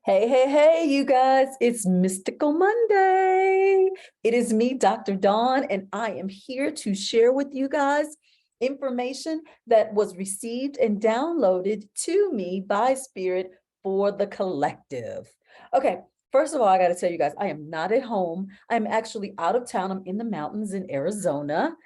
Hey, hey, hey, you guys, it's Mystical Monday. It is me, Dr. Dawn, and I am here to share with you guys information that was received and downloaded to me by Spirit for the collective. Okay, first of all, I got to tell you guys, I am not at home. I'm actually out of town. I'm in the mountains in Arizona.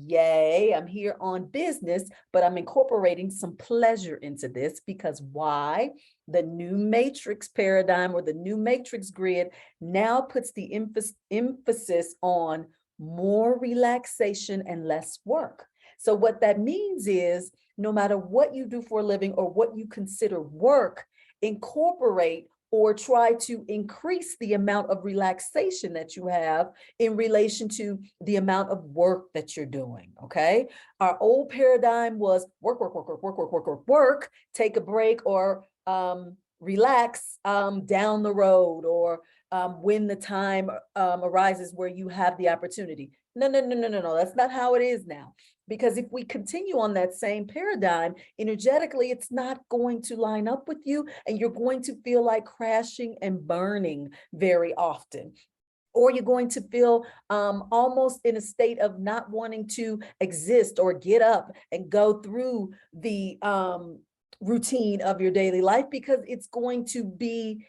Yay, I'm here on business, but I'm incorporating some pleasure into this because why? The new matrix paradigm or the new matrix grid now puts the emphasis on more relaxation and less work. So what that means is no matter what you do for a living or what you consider work, incorporate or try to increase the amount of relaxation that you have in relation to the amount of work that you're doing, okay? Our old paradigm was work, work, work, work, work, work, work, work, work, take a break or relax down the road or when the time arises where you have the opportunity. No, no, no, no, no, no. That's not how it is now. Because if we continue on that same paradigm, energetically, it's not going to line up with you and you're going to feel like crashing and burning very often. Or you're going to feel almost in a state of not wanting to exist or get up and go through the routine of your daily life because it's going to be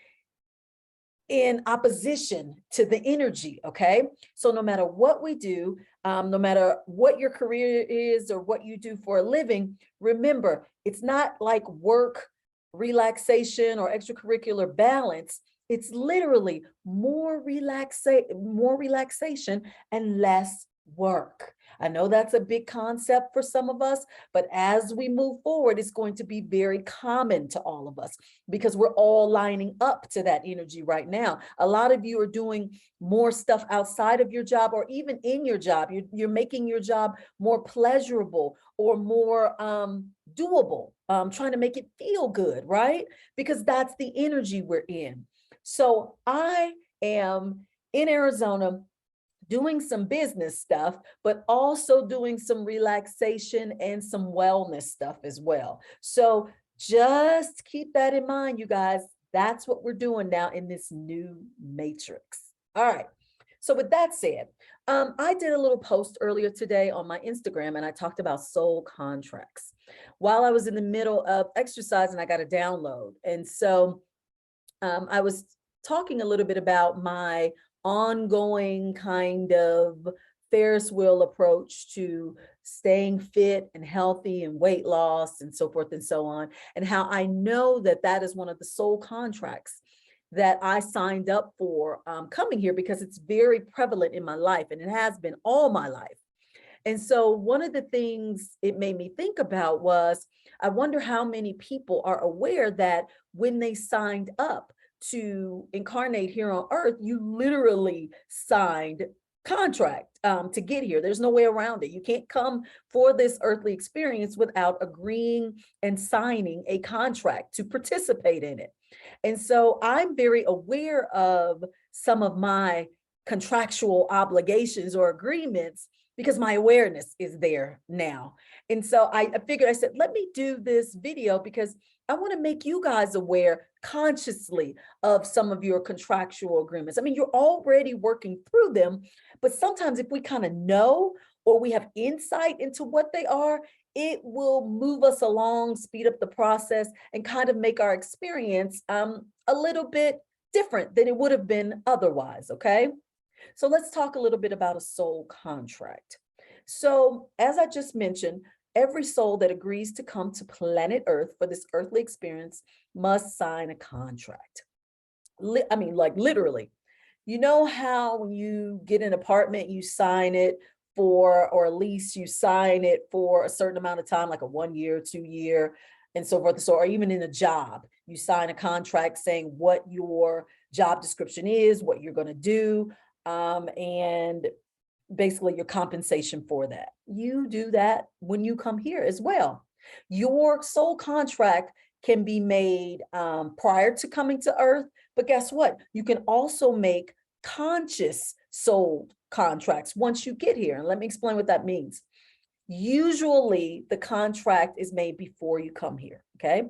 in opposition to the energy, okay? So no matter what we do, no matter what your career is or what you do for a living, remember, it's not like work, relaxation, or extracurricular balance. It's literally more relaxation and less work. I know that's a big concept for some of us, but as we move forward, it's going to be very common to all of us because we're all lining up to that energy right now. A lot of you are doing more stuff outside of your job or even in your job. You're making your job more pleasurable or more doable, trying to make it feel good, right? Because that's the energy we're in. So I am in Arizona doing some business stuff, but also doing some relaxation and some wellness stuff as well. So just keep that in mind, you guys. That's what we're doing now in this new matrix. All right. So with that said, I did a little post earlier today on my Instagram and I talked about soul contracts. While I was in the middle of exercising, I got a download. And so I was talking a little bit about my ongoing kind of Ferris wheel approach to staying fit and healthy and weight loss and so forth and so on, and how I know that that is one of the soul contracts that I signed up for coming here because it's very prevalent in my life and it has been all my life. And so one of the things it made me think about was, I wonder how many people are aware that when they signed up to incarnate here on earth, you literally signed contract to get here. There's no way around it. You can't come for this earthly experience without agreeing and signing a contract to participate in it. And so I'm very aware of some of my contractual obligations or agreements because my awareness is there now. And so I figured, I said, let me do this video because I want to make you guys aware consciously of some of your contractual agreements. I mean, you're already working through them, but sometimes if we kind of know or we have insight into what they are, it will move us along, speed up the process, and kind of make our experience a little bit different than it would have been otherwise, okay? So let's talk a little bit about a soul contract. So as I just mentioned, every soul that agrees to come to planet Earth for this earthly experience must sign a contract. I mean, like literally. You know how when you get an apartment, you sign it for, or at least you sign it for a certain amount of time, like a 1 year, 2 year, and so forth. So, or even in a job, you sign a contract saying what your job description is, what you're going to do, and basically your compensation for that. You do that when you come here as well. Your soul contract can be made prior to coming to Earth, but guess what? You can also make conscious soul contracts once you get here. And let me explain what that means. Usually the contract is made before you come here, okay?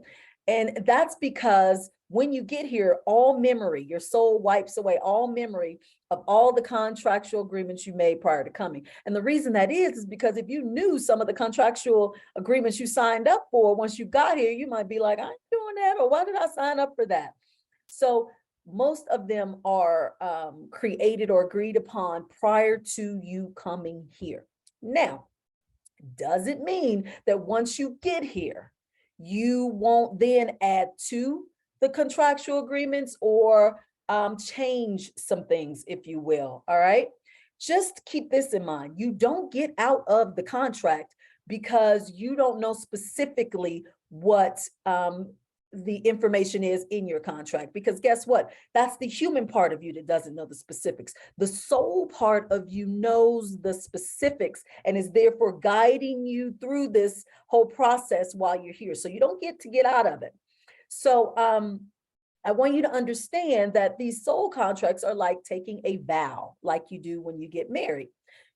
And that's because when you get here, all memory, your soul wipes away all memory of all the contractual agreements you made prior to coming. And the reason that is because if you knew some of the contractual agreements you signed up for once you got here, you might be like, I ain't doing that, or why did I sign up for that? So most of them are created or agreed upon prior to you coming here. Now, doesn't mean that once you get here, you won't then add to the contractual agreements or change some things, if you will. All right. Just keep this in mind. You don't get out of the contract because you don't know specifically what the information is in your contract, because guess what? That's the human part of you that doesn't know the specifics. The soul part of you knows the specifics and is therefore guiding you through this whole process while you're here. So you don't get out of it. So I want you to understand that these soul contracts are like taking a vow, like you do when you get married.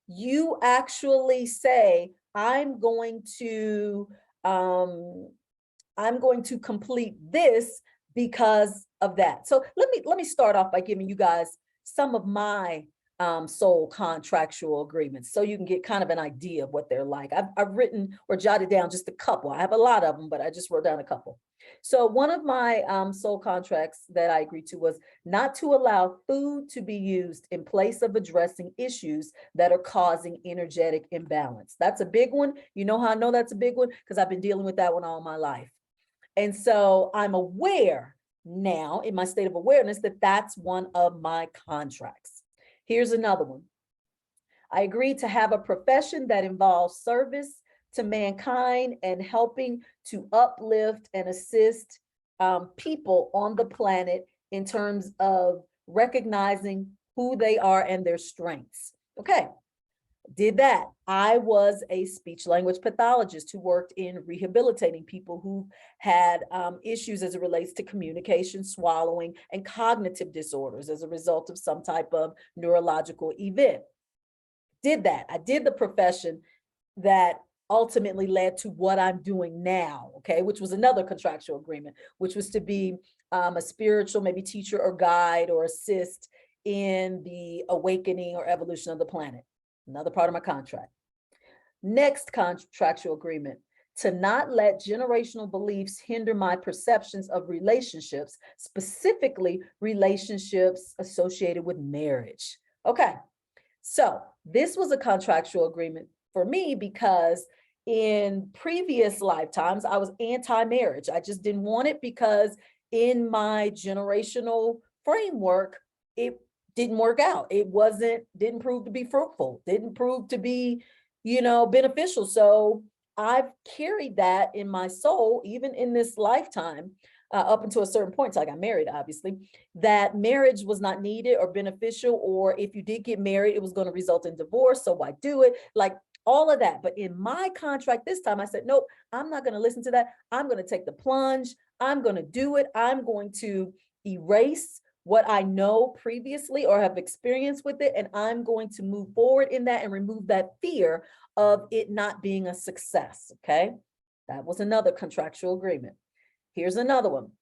You actually say, I'm going to complete this because of that. So let me start off by giving you guys some of my soul contractual agreements so you can get kind of an idea of what they're like. I've written or jotted down just a couple. I have a lot of them, but I just wrote down a couple. So one of my soul contracts that I agreed to was not to allow food to be used in place of addressing issues that are causing energetic imbalance. That's a big one. You know how I know that's a big one? Because I've been dealing with that one all my life. And so I'm aware now in my state of awareness that that's one of my contracts. Here's another one. I agreed to have a profession that involves service to mankind and helping to uplift and assist people on the planet in terms of recognizing who they are and their strengths. Okay. Did that. I was a speech language pathologist who worked in rehabilitating people who had issues as it relates to communication, swallowing, and cognitive disorders as a result of some type of neurological event. Did that. I did the profession that ultimately led to what I'm doing now, okay, which was another contractual agreement, which was to be a spiritual, maybe teacher or guide or assist in the awakening or evolution of the planet. Another part of my contract. Next contractual agreement, to not let generational beliefs hinder my perceptions of relationships, specifically relationships associated with marriage. Okay, so this was a contractual agreement for me because in previous lifetimes, I was anti-marriage. I just didn't want it because in my generational framework, it didn't work out. It didn't prove to be fruitful, didn't prove to be, beneficial. So I've carried that in my soul, even in this lifetime, up until a certain point, until I got married, obviously, that marriage was not needed or beneficial, or if you did get married, it was going to result in divorce. So why do it? Like all of that. But in my contract this time, I said, nope, I'm not going to listen to that. I'm going to take the plunge. I'm going to do it. I'm going to erase what I know previously or have experienced with it. And I'm going to move forward in that and remove that fear of it not being a success. Okay. That was another contractual agreement. Here's another one.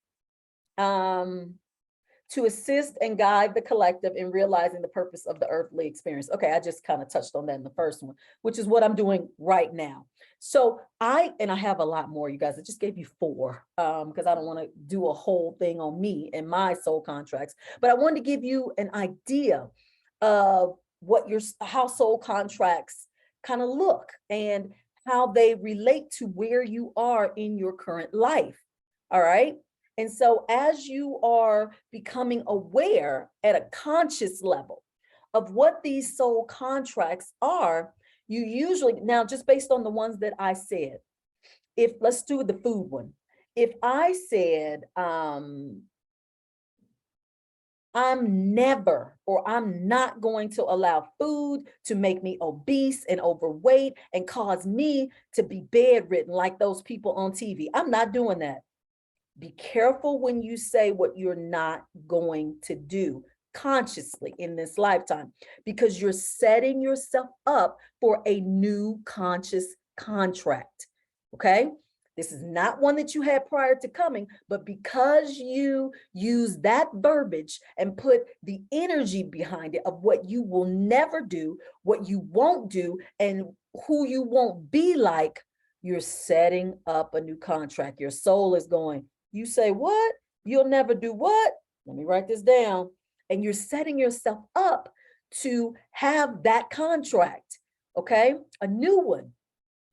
To assist and guide the collective in realizing the purpose of the earthly experience. Okay, I just kind of touched on that in the first one, which is what I'm doing right now. So I have a lot more, you guys. I just gave you 4 because I don't want to do a whole thing on me and my soul contracts, but I wanted to give you an idea of how soul contracts kind of look and how they relate to where you are in your current life. All right. And so as you are becoming aware at a conscious level of what these soul contracts are, you usually, now just based on the ones that I said, let's do the food one. If I said, I'm not going to allow food to make me obese and overweight and cause me to be bedridden like those people on TV. I'm not doing that. Be careful when you say what you're not going to do consciously in this lifetime, because you're setting yourself up for a new conscious contract. Okay. This is not one that you had prior to coming, but because you use that verbiage and put the energy behind it of what you will never do, what you won't do, and who you won't be like, you're setting up a new contract. Your soul is going, you say what? You'll never do what? Let me write this down. And you're setting yourself up to have that contract, okay? A new one.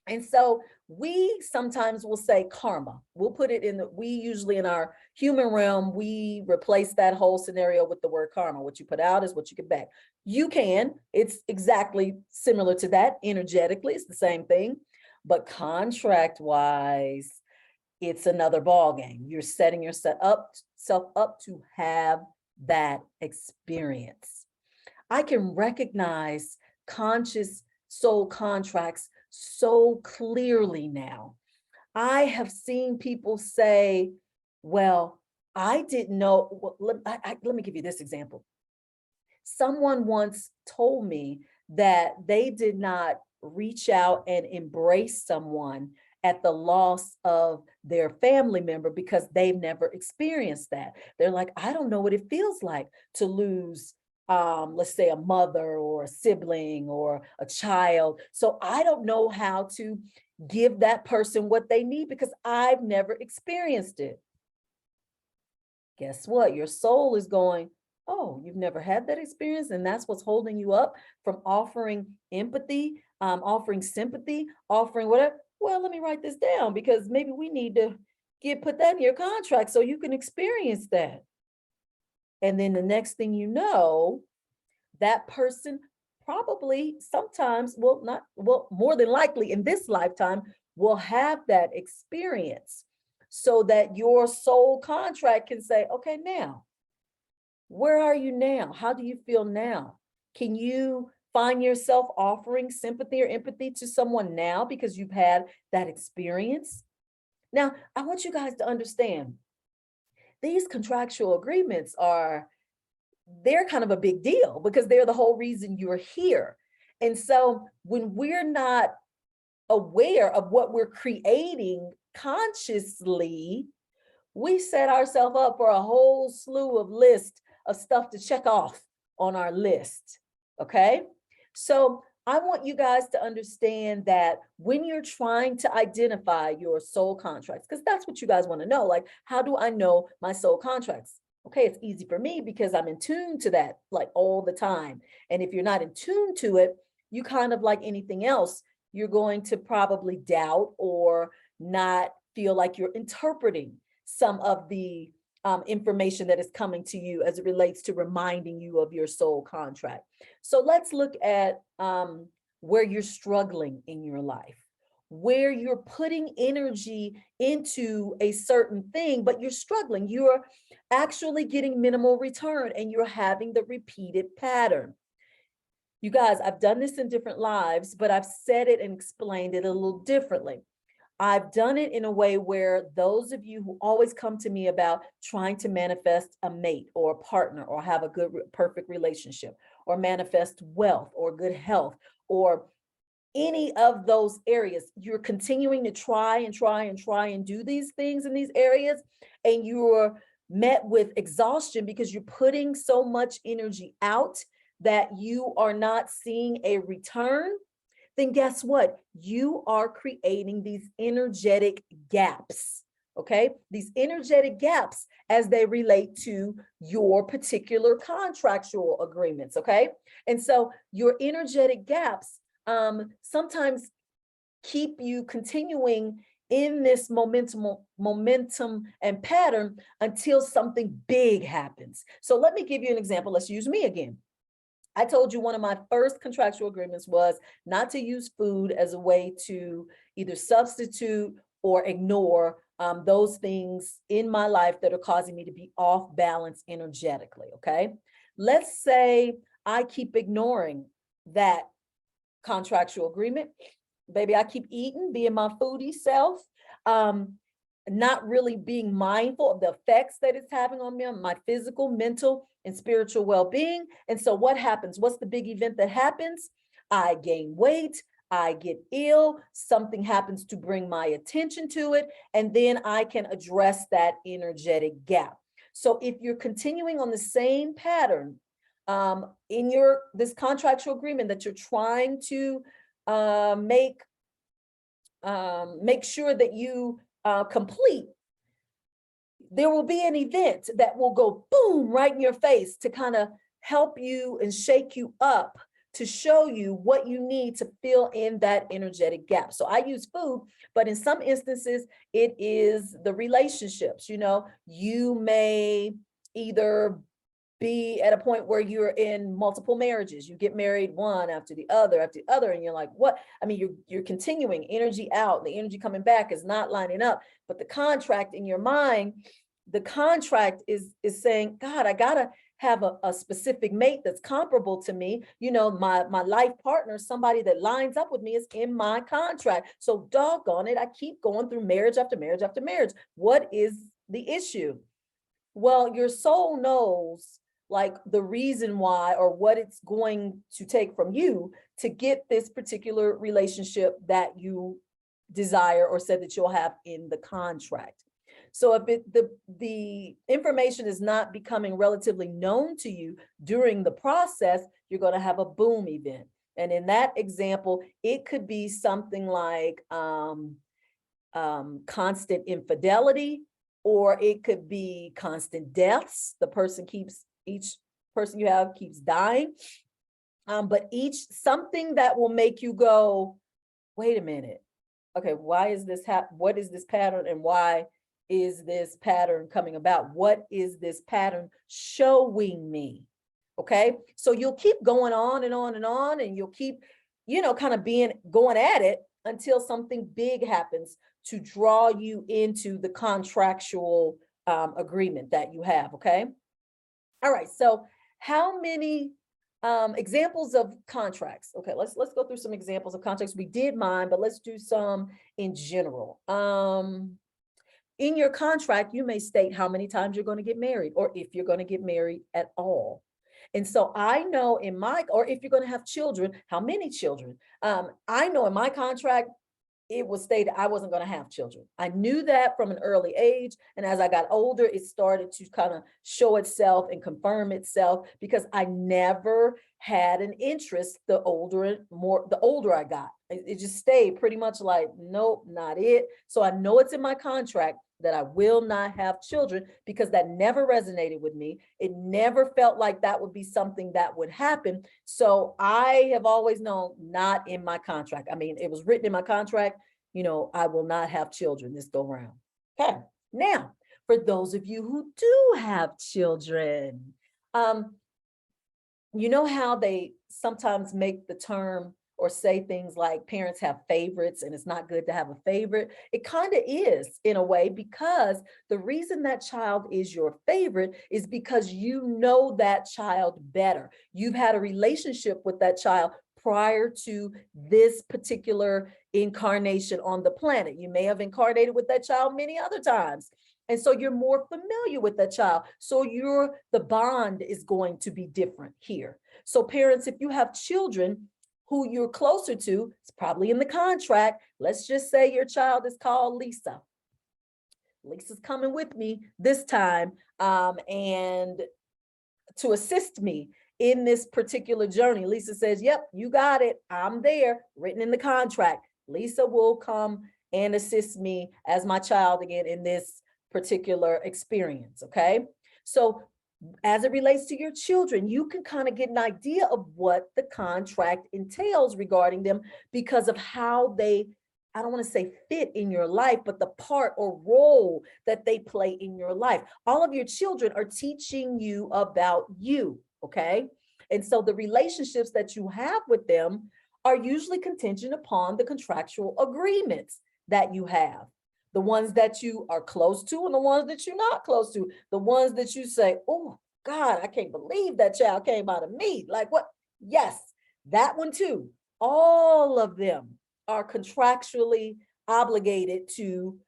And so we sometimes will say karma. We'll put it in we usually in our human realm, we replace that whole scenario with the word karma. What you put out is what you get back. It's exactly similar to that energetically. It's the same thing, but contract wise, it's another ball game. You're setting yourself up to have that experience. I can recognize conscious soul contracts so clearly now. I have seen people say, well, I didn't know. Well, let me give you this example. Someone once told me that they did not reach out and embrace someone at the loss of their family member because they've never experienced that. They're like, I don't know what it feels like to lose let's say a mother or a sibling or a child. So I don't know how to give that person what they need because I've never experienced it. Guess what? Your soul is going, oh, you've never had that experience. And that's what's holding you up from offering empathy, offering sympathy, offering whatever. Well, let me write this down because maybe we need to put that in your contract so you can experience that. And then the next thing you know, that person probably sometimes more than likely in this lifetime will have that experience so that your soul contract can say, okay, now, where are you now? How do you feel now? Can you find yourself offering sympathy or empathy to someone now because you've had that experience? Now, I want you guys to understand these contractual agreements they're kind of a big deal because they're the whole reason you're here. And so when we're not aware of what we're creating consciously, we set ourselves up for a whole slew of list of stuff to check off on our list. Okay. So I want you guys to understand that when you're trying to identify your soul contracts, because that's what you guys want to know, like, how do I know my soul contracts? Okay, it's easy for me because I'm in tune to that like all the time. And if you're not in tune to it, you kind of like anything else, you're going to probably doubt or not feel like you're interpreting some of the information that is coming to you as it relates to reminding you of your soul contract. So let's look at where you're struggling in your life, where you're putting energy into a certain thing, but you're struggling. You're actually getting minimal return and you're having the repeated pattern. You guys, I've done this in different lives, but I've said it and explained it a little differently. I've done it in a way where those of you who always come to me about trying to manifest a mate or a partner or have a good, perfect relationship or manifest wealth or good health or any of those areas, you're continuing to try and do these things in these areas, and you're met with exhaustion because you're putting so much energy out that you are not seeing a return, then guess what? You are creating these energetic gaps, okay? These energetic gaps as they relate to your particular contractual agreements, okay? And so your energetic gaps sometimes keep you continuing in this momentum and pattern until something big happens. So let me give you an example. Let's use me again. I told you one of my first contractual agreements was not to use food as a way to either substitute or ignore those things in my life that are causing me to be off balance energetically, okay? Let's say I keep ignoring that contractual agreement. Baby, I keep eating, being my foodie self, not really being mindful of the effects that it's having on me, on my physical, mental, and spiritual well-being. And so what happens? What's the big event that happens? I gain weight, I get ill, something happens to bring my attention to it, and then I can address that energetic gap. So if you're continuing on the same pattern in this contractual agreement that you're trying to make sure that you complete, there will be an event that will go boom right in your face to kind of help you and shake you up, to show you what you need to fill in that energetic gap. So I use food, but in some instances, it is the relationships. You know, you may either be at a point where you're in multiple marriages. You get married one after the other, and you're like, what? I mean, you're continuing energy out, the energy coming back is not lining up, but the contract in your mind, the contract is saying, God, I gotta have a specific mate that's comparable to me. You know, my life partner, somebody that lines up with me, is in my contract. So doggone it, I keep going through marriage after marriage after marriage. What is the issue? Well, your soul knows like the reason why, or what it's going to take from you to get this particular relationship that you desire or said that you'll have in the contract. So if the information is not becoming relatively known to you during the process, you're going to have a boom event. And in that example, it could be something like constant infidelity, or it could be constant deaths. Each person you have keeps dying. But something that will make you go, wait a minute. Okay, why is this what is this pattern, and why is this pattern coming about? What is this pattern showing me? Okay, so you'll keep going on and on and on, and you'll keep, kind of going at it until something big happens to draw you into the contractual agreement that you have. Okay. All right. So how many examples of contracts? Okay, let's go through some examples of contracts. We did mine, but let's do some in general. In your contract, you may state how many times you're going to get married, or if you're going to get married at all. And so I know or if you're going to have children, how many children? I know in my contract, it was stated I wasn't going to have children. I knew that from an early age. And as I got older, it started to kind of show itself and confirm itself, because I never had an interest the older I got. It just stayed pretty much like, nope, not it. So I know it's in my contract that I will not have children, because that never resonated with me. It never felt like that would be something that would happen. So I have always known, not in my contract. I mean, it was written in my contract, I will not have children this go round. Okay. Now, for those of you who do have children, you know how they sometimes make the term or say things like parents have favorites and it's not good to have a favorite? It kind of is in a way, because the reason that child is your favorite is because you know that child better. You've had a relationship with that child prior to this particular incarnation on the planet. You may have incarnated with that child many other times. And so you're more familiar with that child. So the bond is going to be different here. So parents, if you have children who you're closer to, it's probably in the contract. Let's just say your child is called Lisa. Lisa's coming with me this time, and to assist me in this particular journey. Lisa says, yep, you got it. I'm there, written in the contract. Lisa will come and assist me as my child again in this particular experience. Okay. So as it relates to your children, you can kind of get an idea of what the contract entails regarding them, because of how they, I don't want to say fit in your life, but the part or role that they play in your life. All of your children are teaching you about you. Okay. And so the relationships that you have with them are usually contingent upon the contractual agreements that you have. The ones that you are close to and the ones that you're not close to. The ones that you say, oh God, I can't believe that child came out of me. Like what? Yes, that one too. All of them are contractually obligated to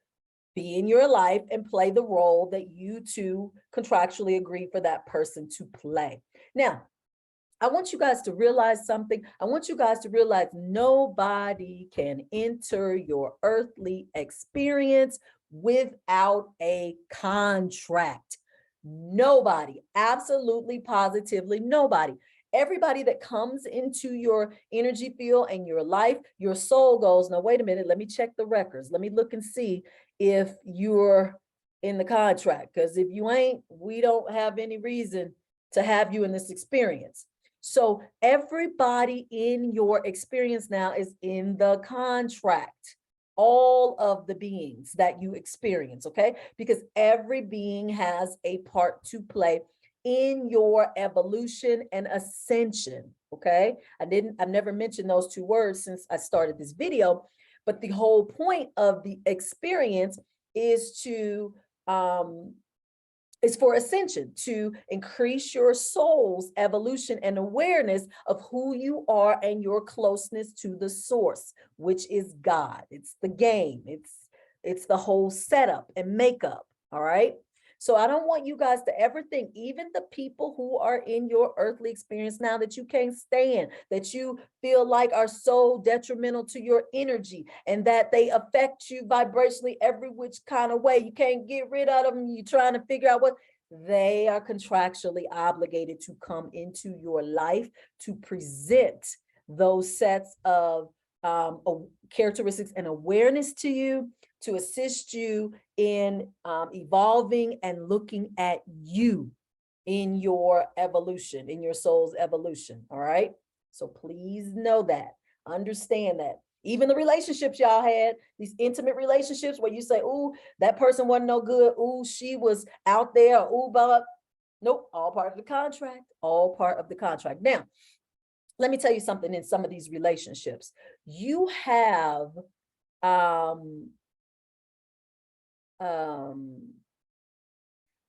be in your life and play the role that you two contractually agree for that person to play. Now, I want you guys to realize something. I want you guys to realize nobody can enter your earthly experience without a contract. Nobody, absolutely, positively, nobody. Everybody that comes into your energy field and your life, your soul goes, now, wait a minute, let me check the records. Let me look and see if you're in the contract. Because if you ain't, we don't have any reason to have you in this experience. So everybody in your experience now is in the contract, all of the beings that you experience, okay? Because every being has a part to play in your evolution and ascension, okay? I've never mentioned those two words since I started this video, but the whole point of the experience is to is for ascension, to increase your soul's evolution and awareness of who you are and your closeness to the source, which is God. It's the game. It's the whole setup and makeup. All right. So I don't want you guys to ever think, even the people who are in your earthly experience now that you can't stand, that you feel like are so detrimental to your energy and that they affect you vibrationally every which kind of way. You can't get rid of them. You're trying to figure out what they are contractually obligated to come into your life to present those sets of characteristics and awareness to you, to assist you in evolving and looking at you in your evolution, in your soul's evolution. All right. So please know that, understand that. Even the relationships y'all had, these intimate relationships where you say, "Ooh, that person wasn't no good. Ooh, she was out there. Ooh, blah, blah." Nope, all part of the contract, all part of the contract. Now, let me tell you something. In some of these relationships, you have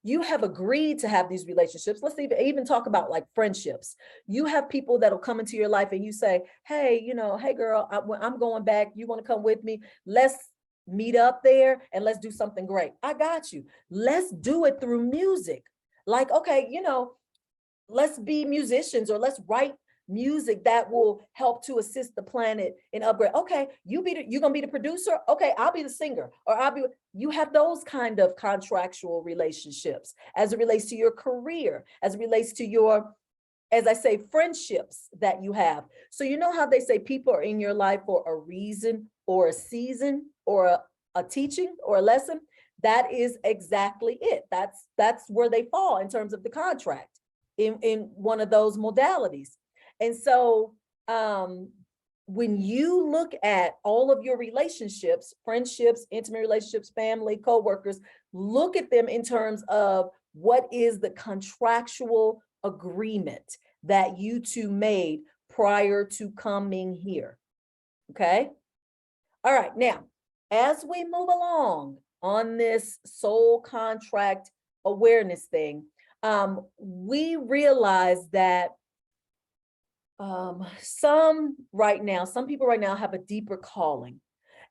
you have agreed to have these relationships. Let's even talk about like friendships. You have people that'll come into your life and you say, "Hey, hey girl, I'm going back. You want to come with me? Let's meet up there and let's do something great. I got you. Let's do it through music. Like, okay, let's be musicians, or let's write music that will help to assist the planet in upgrade. Okay, you're gonna be the producer. Okay, I'll be the singer, or you have those kind of contractual relationships as it relates to your career, as it relates to your, as I say, friendships that you have. So you know how they say people are in your life for a reason or a season or a teaching or a lesson? That is exactly it. That's where they fall in terms of the contract in one of those modalities. And so when you look at all of your relationships, friendships, intimate relationships, family, coworkers, look at them in terms of what is the contractual agreement that you two made prior to coming here. Okay. All right. Now, as we move along on this soul contract awareness thing, we realize that some people right now have a deeper calling.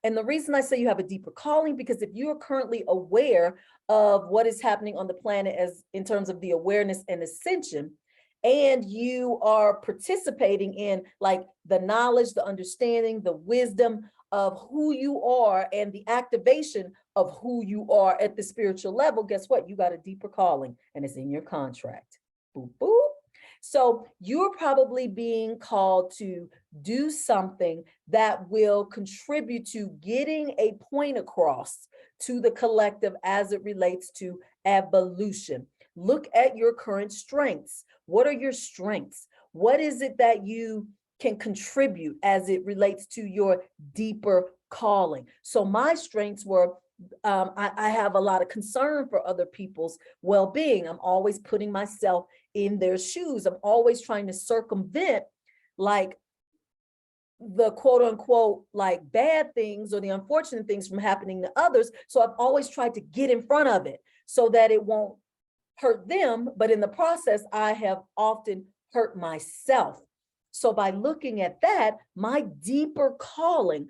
And the reason I say you have a deeper calling, because if you are currently aware of what is happening on the planet as in terms of the awareness and ascension, and you are participating in like the knowledge, the understanding, the wisdom of who you are and the activation of who you are at the spiritual level, guess what? You got a deeper calling and it's in your contract. Boop, boop. So you're probably being called to do something that will contribute to getting a point across to the collective as it relates to evolution. Look at your current strengths. What are your strengths? What is it that you can contribute as it relates to your deeper calling? So my strengths were, I have a lot of concern for other people's well-being. I'm always putting myself in their shoes. I'm always trying to circumvent like the quote unquote like bad things or the unfortunate things from happening to others. So I've always tried to get in front of it so that it won't hurt them. But in the process, I have often hurt myself. So by looking at that, my deeper calling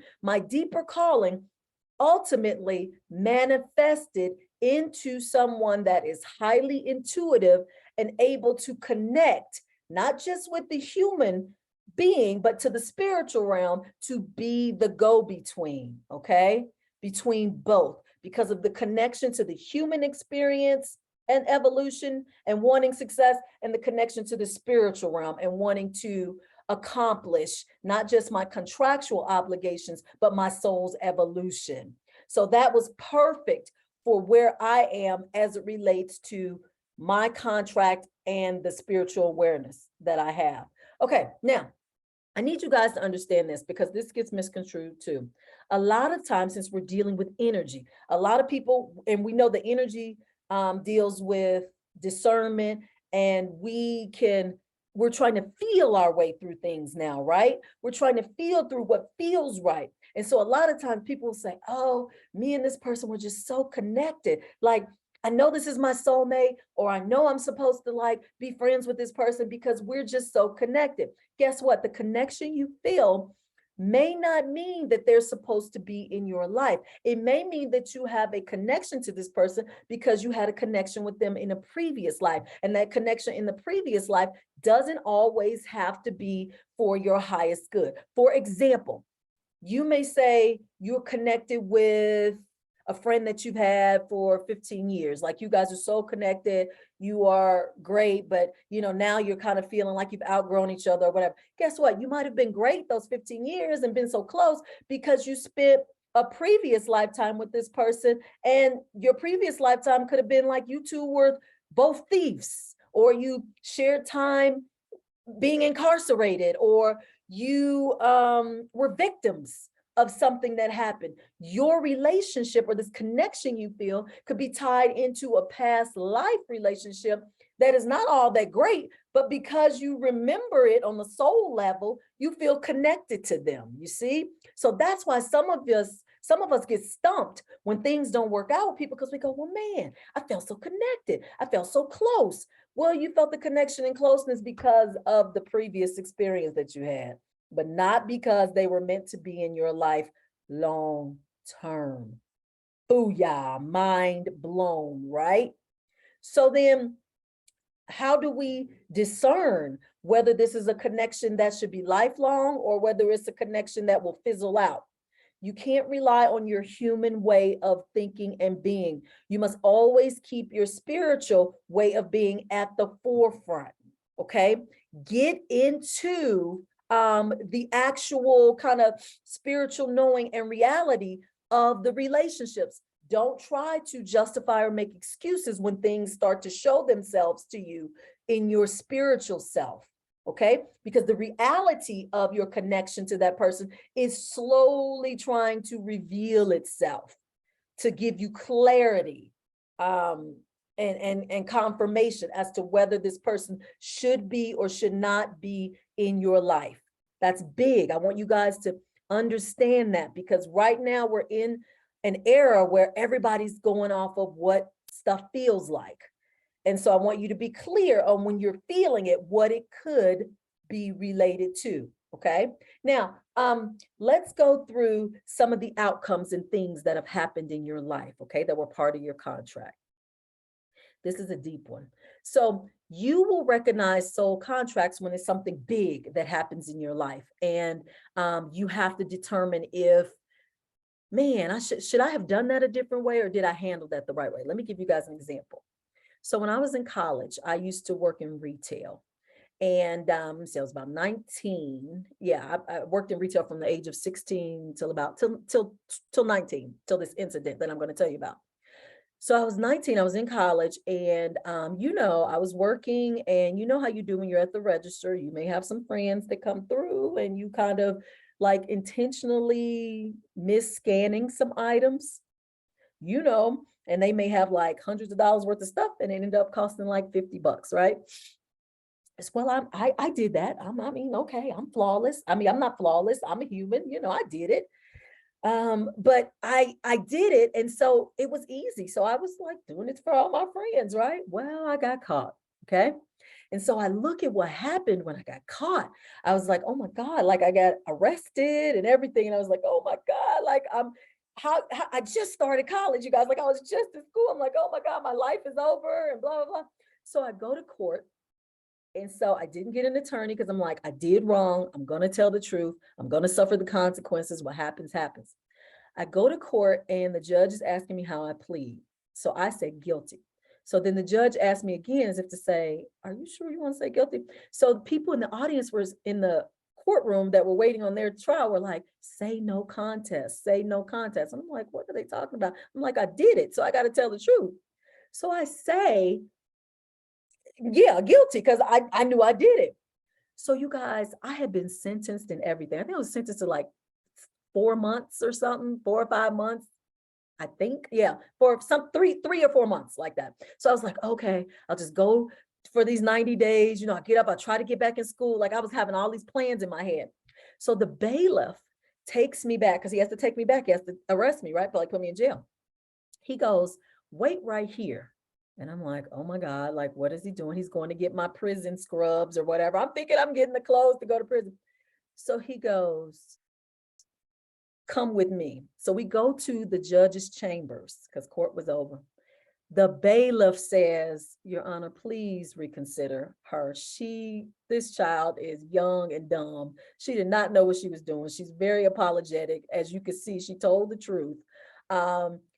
ultimately manifested into someone that is highly intuitive and able to connect not just with the human being, but to the spiritual realm to be the go-between, okay? Between both, because of the connection to the human experience and evolution and wanting success, and the connection to the spiritual realm and wanting to accomplish not just my contractual obligations, but my soul's evolution. So that was perfect for where I am as it relates to my contract and the spiritual awareness that I have. Okay, now I need you guys to understand this because this gets misconstrued too. A lot of times, since we're dealing with energy, a lot of people, and we know the energy deals with discernment, and we're trying to feel our way through things now, right? We're trying to feel through what feels right. And so a lot of times people will say, oh, me and this person were just so connected. Like, I know this is my soulmate, or I know I'm supposed to like be friends with this person because we're just so connected. Guess what? The connection you feel may not mean that they're supposed to be in your life. It may mean that you have a connection to this person because you had a connection with them in a previous life. And that connection in the previous life doesn't always have to be for your highest good. For example, you may say you're connected with a friend that you've had for 15 years. Like, you guys are so connected, you are great, but now you're kind of feeling like you've outgrown each other or whatever. Guess what? You might have been great those 15 years and been so close because you spent a previous lifetime with this person, and your previous lifetime could have been like you two were both thieves, or you shared time being incarcerated, or you were victims of something that happened. Your relationship or this connection you feel could be tied into a past life relationship that is not all that great, but because you remember it on the soul level, you feel connected to them, you see? So that's why some of us get stumped when things don't work out with people, because we go, well, man, I felt so connected. I felt so close. Well, you felt the connection and closeness because of the previous experience that you had, but not because they were meant to be in your life long term. Booyah, mind blown, right? So then how do we discern whether this is a connection that should be lifelong or whether it's a connection that will fizzle out? You can't rely on your human way of thinking and being. You must always keep your spiritual way of being at the forefront, okay? Get into the actual kind of spiritual knowing and reality of the relationships. Don't try to justify or make excuses when things start to show themselves to you in your spiritual self, okay? Because the reality of your connection to that person is slowly trying to reveal itself to give you clarity and confirmation as to whether this person should be or should not be in your life. That's big. I want you guys to understand that, because right now we're in an era where everybody's going off of what stuff feels like. And so I want you to be clear on, when you're feeling it, what it could be related to, okay? Now, let's go through some of the outcomes and things that have happened in your life, okay, that were part of your contract. This is a deep one. So you will recognize soul contracts when it's something big that happens in your life. And you have to determine if, man, should I have done that a different way, or did I handle that the right way? Let me give you guys an example. So when I was in college, I used to work in retail. And so I was about 19. Yeah, I worked in retail from the age of 16 till 19, till this incident that I'm going to tell you about. So I was 19, I was in college, and I was working, and you know how you do when you're at the register, you may have some friends that come through and you kind of like intentionally miss scanning some items, and they may have like hundreds of dollars worth of stuff and it ended up costing like $50, right? Well, I did that. Okay, I'm flawless. I'm not flawless. I'm a human, I did it. But I did it. And so it was easy. So I was like doing it for all my friends, right? Well, I got caught. Okay. And so I look at what happened when I got caught. I was like, oh my God, like I got arrested and everything. And I was like, oh my God, like how I just started college, you guys, like I was just in school. I'm like, oh my God, my life is over and blah, blah, blah. So I go to court. And so I didn't get an attorney because I'm like, I did wrong. I'm going to tell the truth. I'm going to suffer the consequences. What happens, happens. I go to court and the judge is asking me how I plead. So I said guilty. So then the judge asked me again as if to say, are you sure you want to say guilty? So the people in the audience were in the courtroom that were waiting on their trial were like, say no contest, say no contest. And I'm like, what are they talking about? I'm like, I did it. So I got to tell the truth. So I say, yeah, guilty, because I knew I did it. So you guys, I had been sentenced and everything. I think I was sentenced to like 4 months or something, 4 or 5 months. I think, yeah, for some 3 or 4 months like that. So I was like, okay, I'll just go for these 90 days. I get up, I try to get back in school. Like I was having all these plans in my head. So the bailiff takes me back because he has to take me back. He has to arrest me, right? But like put me in jail. He goes, wait right here. And I'm like, oh my God, like, what is he doing? He's going to get my prison scrubs or whatever. I'm thinking I'm getting the clothes to go to prison. So he goes, come with me. So we go to the judge's chambers because court was over. The bailiff says, Your Honor, please reconsider her. This child is young and dumb. She did not know what she was doing. She's very apologetic. As you can see, she told the truth.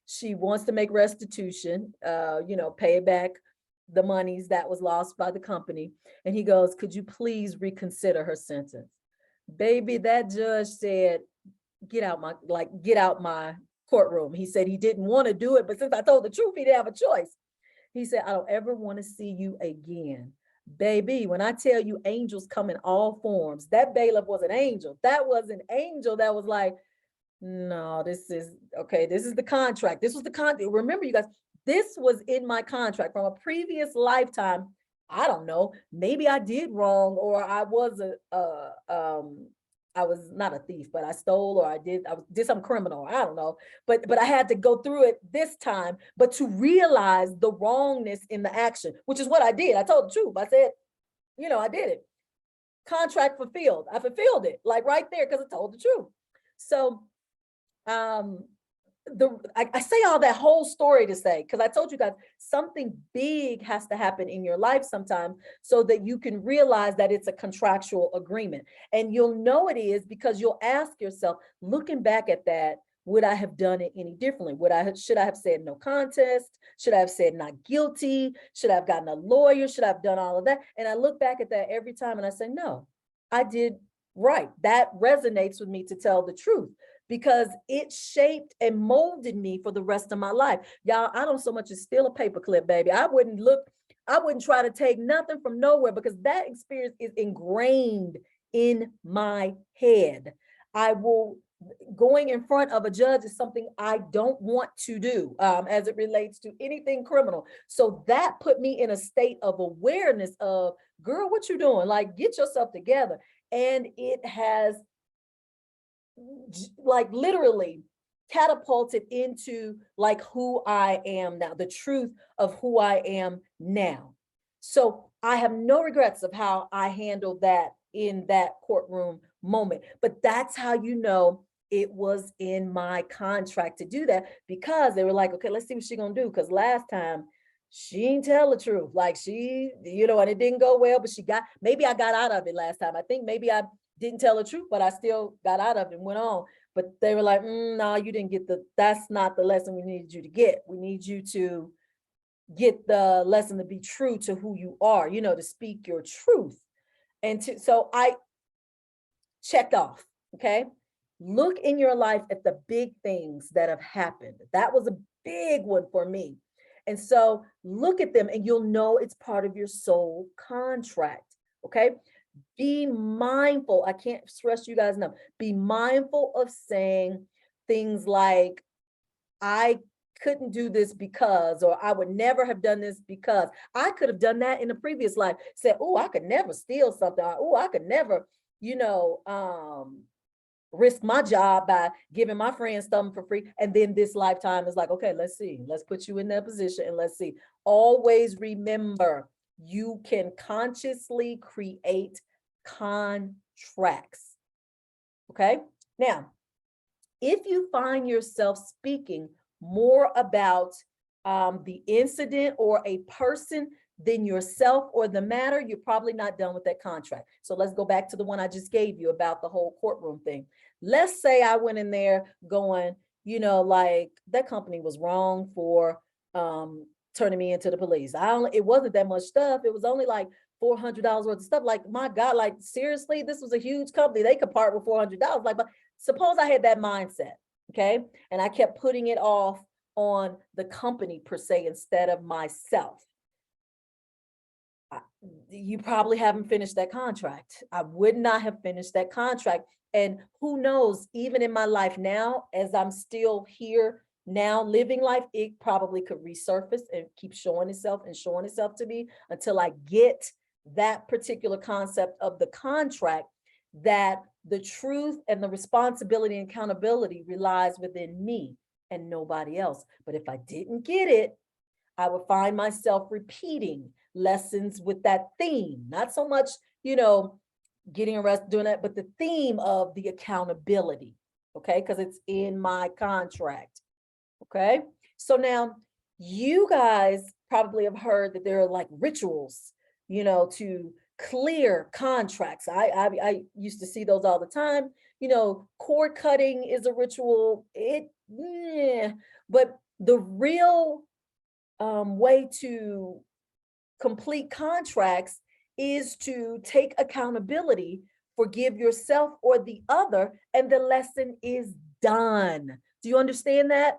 She wants to make restitution, pay back the monies that was lost by the company. And he goes, could you please reconsider her sentence? Baby, that judge said, get out my courtroom. He said he didn't want to do it, but since I told the truth, he didn't have a choice. He said, I don't ever want to see you again. Baby, when I tell you angels come in all forms, that bailiff was an angel. That was an angel that was like, no, this is okay. This is the contract. This was the contract. Remember, you guys, this was in my contract from a previous lifetime. I don't know. Maybe I did wrong, or I was I was not a thief, but I stole, or I did some criminal. I don't know. But I had to go through it this time, but to realize the wrongness in the action, which is what I did. I told the truth. I said, I did it. Contract fulfilled. I fulfilled it, like right there, because I told the truth. So I say all that whole story to say, because I told you guys something big has to happen in your life sometime so that you can realize that it's a contractual agreement. And you'll know it is because you'll ask yourself, looking back at that, would I have done it any differently? Should I have said no contest? Should I have said not guilty? Should I have gotten a lawyer? Should I have done all of that? And I look back at that every time and I say, no, I did right. That resonates with me to tell the truth, because it shaped and molded me for the rest of my life. Y'all, I don't so much as steal a paperclip, baby. I wouldn't try to take nothing from nowhere, because that experience is ingrained in my head. Going in front of a judge is something I don't want to do as it relates to anything criminal. So that put me in a state of awareness of, girl, what you doing? Like, get yourself together. And it has like literally catapulted into like who I am now, the truth of who I am now. So I have no regrets of how I handled that in that courtroom moment. But that's how it was in my contract to do that, because they were like, okay, let's see what she's gonna do. Because last time she didn't tell the truth. Like and it didn't go well, but maybe I got out of it last time. I think maybe I didn't tell the truth, but I still got out of it and went on. But they were like, no, you didn't get that's not the lesson we needed you to get. We need you to get the lesson to be true to who you are, to speak your truth. So I checked off, okay? Look in your life at the big things that have happened. That was a big one for me. And so look at them and you'll know it's part of your soul contract, okay? Be mindful. I can't stress you guys enough. Be mindful of saying things like, I couldn't do this because, or I would never have done this because. I could have done that in a previous life. Said, oh, I could never steal something. Oh, I could never, risk my job by giving my friends something for free. And then this lifetime is like, okay, let's see. Let's put you in that position and let's see. Always remember, you can consciously create contracts. Okay. Now, if you find yourself speaking more about the incident or a person than yourself or the matter, you're probably not done with that contract. So let's go back to the one I just gave you about the whole courtroom thing. Let's say I went in there going, like that company was wrong for turning me into the police. It wasn't that much stuff. It was only like $400 worth of stuff. Like, my God, like seriously, this was a huge company. They could part with $400. Like, but suppose I had that mindset, okay? And I kept putting it off on the company per se instead of myself. You probably haven't finished that contract. I would not have finished that contract. And who knows, even in my life now, as I'm still here now living life, it probably could resurface and keep showing itself to me until I get that particular concept of the contract, that the truth and the responsibility and accountability relies within me and nobody else. But if I didn't get it, I would find myself repeating lessons with that theme, not so much, getting arrested, doing that, but the theme of the accountability, okay? Because it's in my contract, okay? So now you guys probably have heard that there are like rituals, to clear contracts. I used to see those all the time. Cord cutting is a ritual. But the real way to complete contracts is to take accountability, forgive yourself or the other, and the lesson is done. Do you understand that?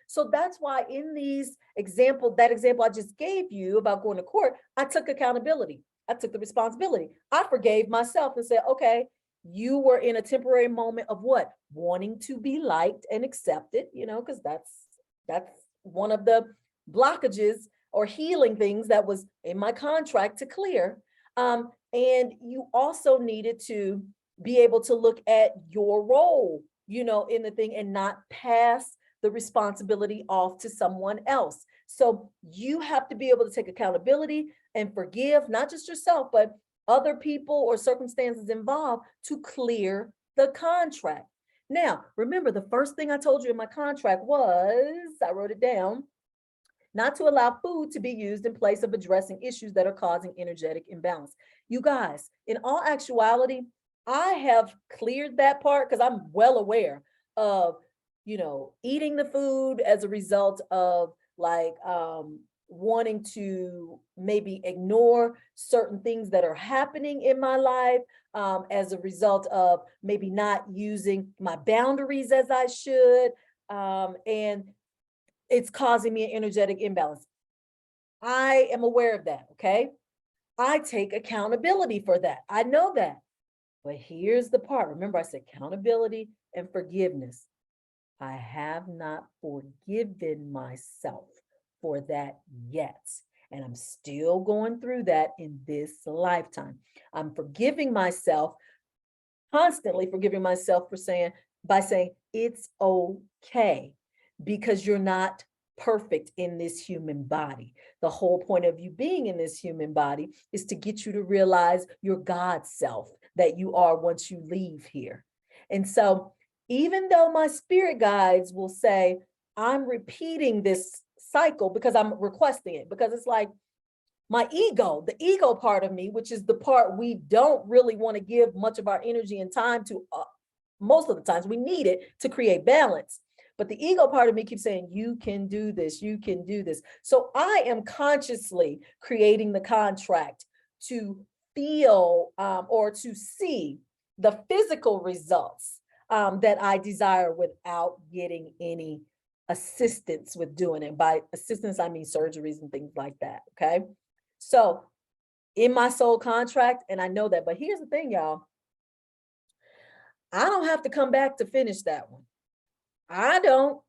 So that's why in that example I just gave you about going to court, I took accountability. I took the responsibility. I forgave myself and said, okay, you were in a temporary moment of what? Wanting to be liked and accepted, because that's one of the blockages or healing things that was in my contract to clear. And you also needed to be able to look at your role, in the thing and not pass the responsibility off to someone else. So you have to be able to take accountability and forgive, not just yourself, but other people or circumstances involved to clear the contract. Now, remember, the first thing I told you in my contract was, I wrote it down, not to allow food to be used in place of addressing issues that are causing energetic imbalance. You guys, in all actuality, I have cleared that part because I'm well aware of, eating the food as a result of like wanting to maybe ignore certain things that are happening in my life, as a result of maybe not using my boundaries as I should. And it's causing me an energetic imbalance. I am aware of that, okay? I take accountability for that. I know that. But here's the part. Remember, I said accountability and forgiveness. I have not forgiven myself for that yet. And I'm still going through that in this lifetime. I'm forgiving myself, constantly forgiving myself by saying it's okay, because you're not perfect in this human body. The whole point of you being in this human body is to get you to realize your God self that you are once you leave here. And so even though my spirit guides will say, I'm repeating this cycle because I'm requesting it, because it's like my ego, the ego part of me, which is the part we don't really want to give much of our energy and time to. Most of the times we need it to create balance. But the ego part of me keeps saying, you can do this, you can do this. So I am consciously creating the contract to feel or to see the physical results that I desire without getting any assistance with doing it. By assistance, I mean surgeries and things like that, okay? So in my soul contract, and I know that, but here's the thing, y'all. I don't have to come back to finish that one. I don't.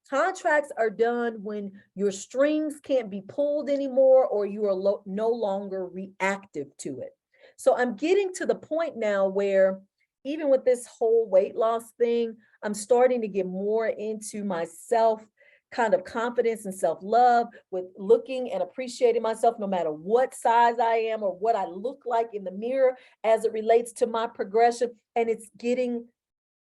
Contracts are done when your strings can't be pulled anymore or you are no longer reactive to it. So I'm getting to the point now where even with this whole weight loss thing, I'm starting to get more into myself kind of confidence and self-love with looking and appreciating myself no matter what size I am or what I look like in the mirror as it relates to my progression. And it's getting,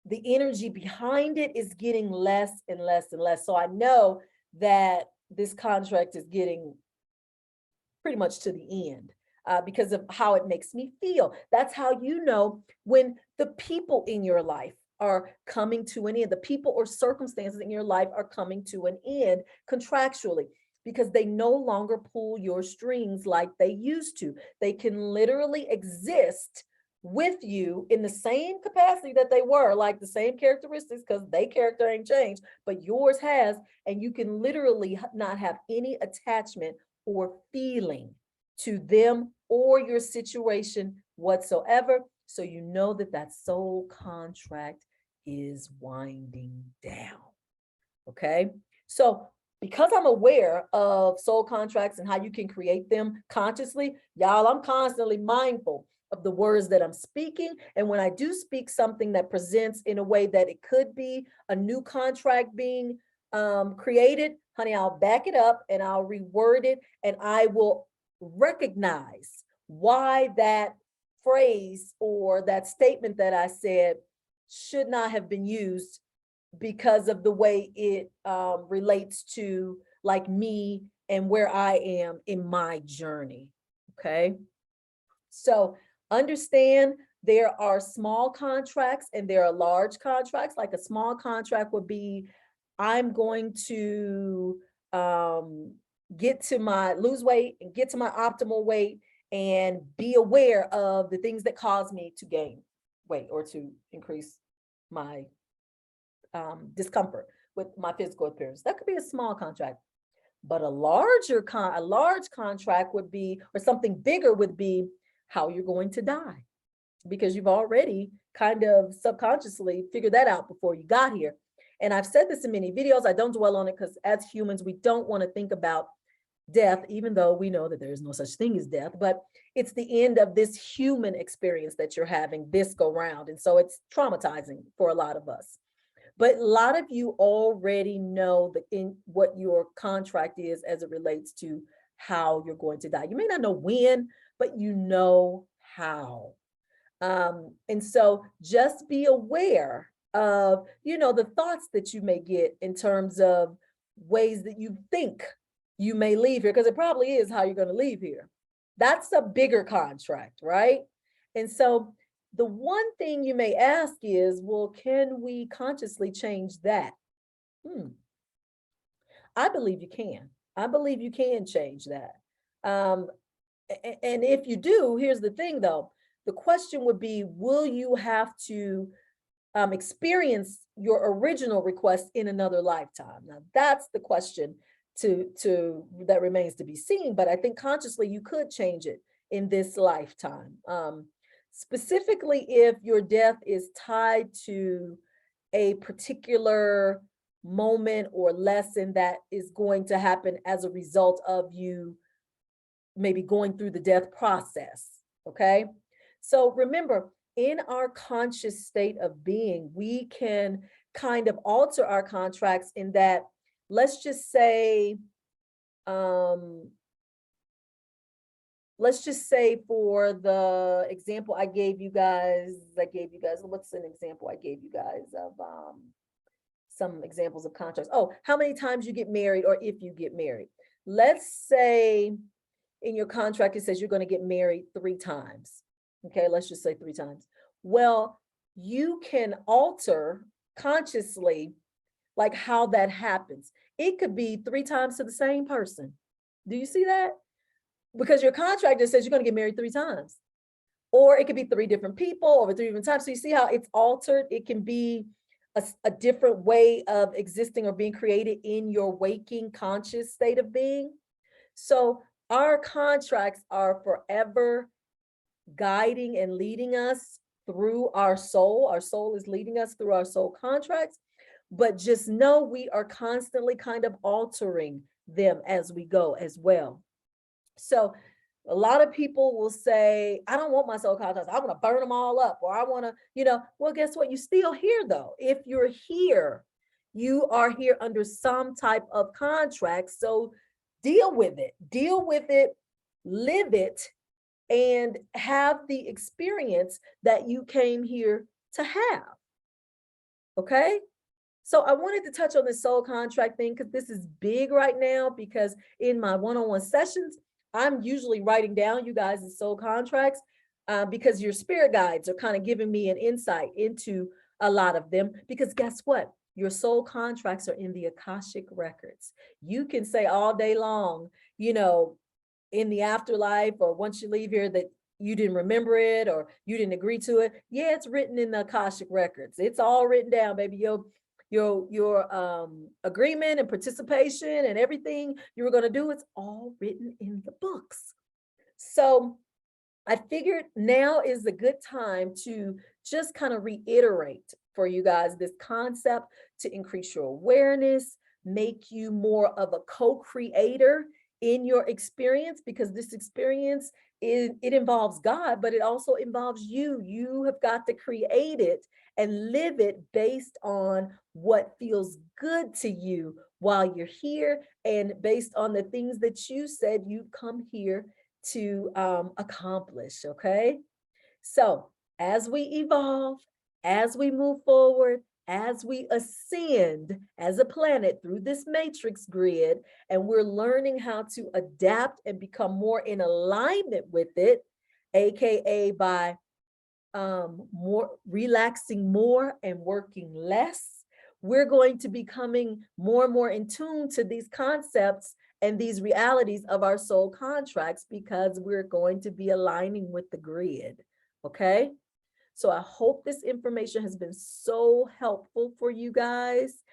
the energy behind it is getting less and less and less. So I know that this contract is getting pretty much to the end because of how it makes me feel. That's how you know when the people in your life are coming to an end, the people or circumstances in your life are coming to an end contractually, because they no longer pull your strings like they used to. They can literally exist with you in the same capacity that they were, like the same characteristics, because their character ain't changed, but yours has, and you can literally not have any attachment or feeling to them or your situation whatsoever. So you know that that soul contract is winding down. Okay. So because I'm aware of soul contracts and how you can create them consciously, y'all, I'm constantly mindful of the words that I'm speaking. And when I do speak something that presents in a way that it could be a new contract being created, honey, I'll back it up and I'll reword it, and I will recognize why that phrase or that statement that I said should not have been used, because of the way it relates to like me and where I am in my journey. Okay. So understand there are small contracts and there are large contracts. Like a small contract would be, I'm going to get to lose weight and get to my optimal weight and be aware of the things that cause me to gain weight or to increase my discomfort with my physical appearance. That could be a small contract. But a large contract would be, or something bigger would be, how you're going to die, because you've already kind of subconsciously figured that out before you got here. And I've said this in many videos. I don't dwell on it because as humans, we don't want to think about death, even though we know that there is no such thing as death, but it's the end of this human experience that you're having this go round. And so it's traumatizing for a lot of us. But a lot of you already know what your contract is as it relates to how you're going to die. You may not know when, but you know how. And so just be aware of, the thoughts that you may get in terms of ways that you think you may leave here, because it probably is how you're going to leave here. That's a bigger contract, right? And so the one thing you may ask is, well, can we consciously change that? I believe you can. I believe you can change that. And if you do, here's the thing though, the question would be, will you have to experience your original request in another lifetime? Now that's the question that remains to be seen, but I think consciously you could change it in this lifetime. Specifically, if your death is tied to a particular moment or lesson that is going to happen as a result of you maybe going through the death process. Okay. So remember, in our conscious state of being, we can kind of alter our contracts in that, let's just say for the example I gave you guys, what's an example I gave you guys of some examples of contracts? Oh, how many times you get married, or if you get married. Let's say in your contract, it says you're going to get married 3 times. Okay, let's just say 3 times. Well, you can alter consciously like how that happens. It could be 3 times to the same person. Do you see that? Because your contract just says you're going to get married 3 times. Or it could be 3 different people over 3 different times. So you see how it's altered. It can be a different way of existing or being created in your waking conscious state of being. So our contracts are forever guiding and leading us through our soul. Our soul is leading us through our soul contracts. But just know we are constantly kind of altering them as we go as well. So a lot of people will say, I don't want my soul contracts. I want to burn them all up, or I want to, well, guess what? You're still here though. If you're here, you are here under some type of contract. So deal with it, live it, and have the experience that you came here to have. Okay. So I wanted to touch on this soul contract thing because this is big right now, because in my one-on-one sessions, I'm usually writing down you guys' soul contracts because your spirit guides are kind of giving me an insight into a lot of them. Because guess what? Your soul contracts are in the Akashic records. You can say all day long, you know, in the afterlife or once you leave here that you didn't remember it or you didn't agree to it. Yeah, it's written in the Akashic records. It's all written down, baby. Your agreement and participation and everything you were going to do, it's all written in the books. So I figured now is a good time to just kind of reiterate for you guys this concept to increase your awareness, make you more of a co-creator in your experience, because this experience it involves God, but it also involves you. You have got to create it and live it based on what feels good to you while you're here, and based on the things that you said you come here to accomplish. Okay, so as we evolve, as we move forward, as we ascend as a planet through this matrix grid, and we're learning how to adapt and become more in alignment with it, aka by more relaxing more and working less, we're going to be becoming more and more in tune to these concepts and these realities of our soul contracts, because we're going to be aligning with the grid. Okay, so I hope this information has been so helpful for you guys.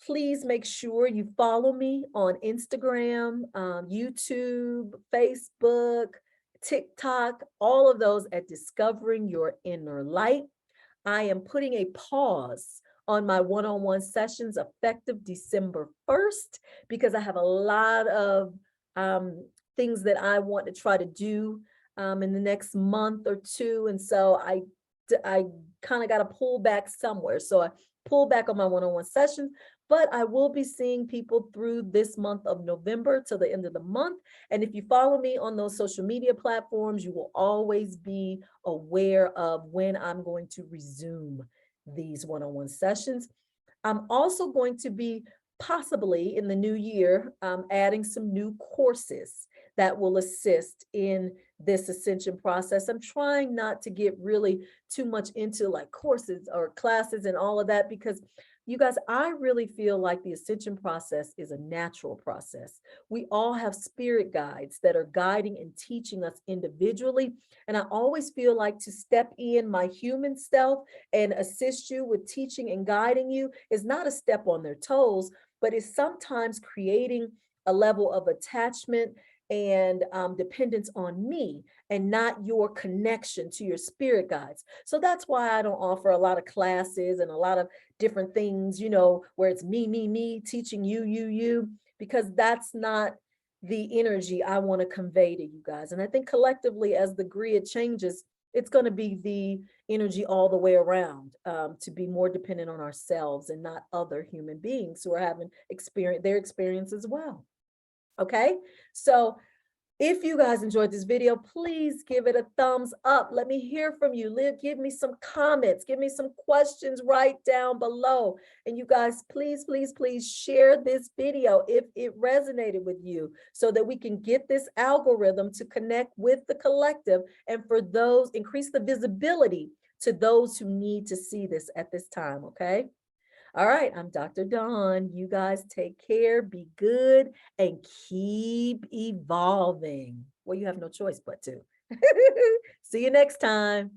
Please make sure you follow me on Instagram, YouTube, Facebook, TikTok, all of those at Discovering Your Inner Light. I am putting a pause on my one-on-one sessions effective December 1st, because I have a lot of things that I want to try to do in the next month or two. And so I kind of got to pull back somewhere. So I pull back on my one-on-one sessions, but I will be seeing people through this month of November till the end of the month. And if you follow me on those social media platforms, you will always be aware of when I'm going to resume these one-on-one sessions. I'm also going to be possibly in the new year adding some new courses that will assist in this ascension process. I'm trying not to get really too much into like courses or classes and all of that, because you guys, I really feel like the ascension process is a natural process. We all have spirit guides that are guiding and teaching us individually. And I always feel like to step in my human self and assist you with teaching and guiding you is not a step on their toes, but is sometimes creating a level of attachment and dependence on me and not your connection to your spirit guides. So that's why I don't offer a lot of classes and a lot of different things, you know, where it's me, teaching you, because that's not the energy I want to convey to you guys. And I think collectively, as the grid changes, it's going to be the energy all the way around, to be more dependent on ourselves and not other human beings who are having their experience as well. Okay, so if you guys enjoyed this video, please give it a thumbs up. Let me hear from you. Give me some comments. Give me some questions right down below. And you guys, please, please, please share this video if it resonated with you, so that we can get this algorithm to connect with the collective, and for those, increase the visibility to those who need to see this at this time, okay? All right, I'm Dr. Dawn. You guys take care, be good, and keep evolving. Well, you have no choice but to. See you next time.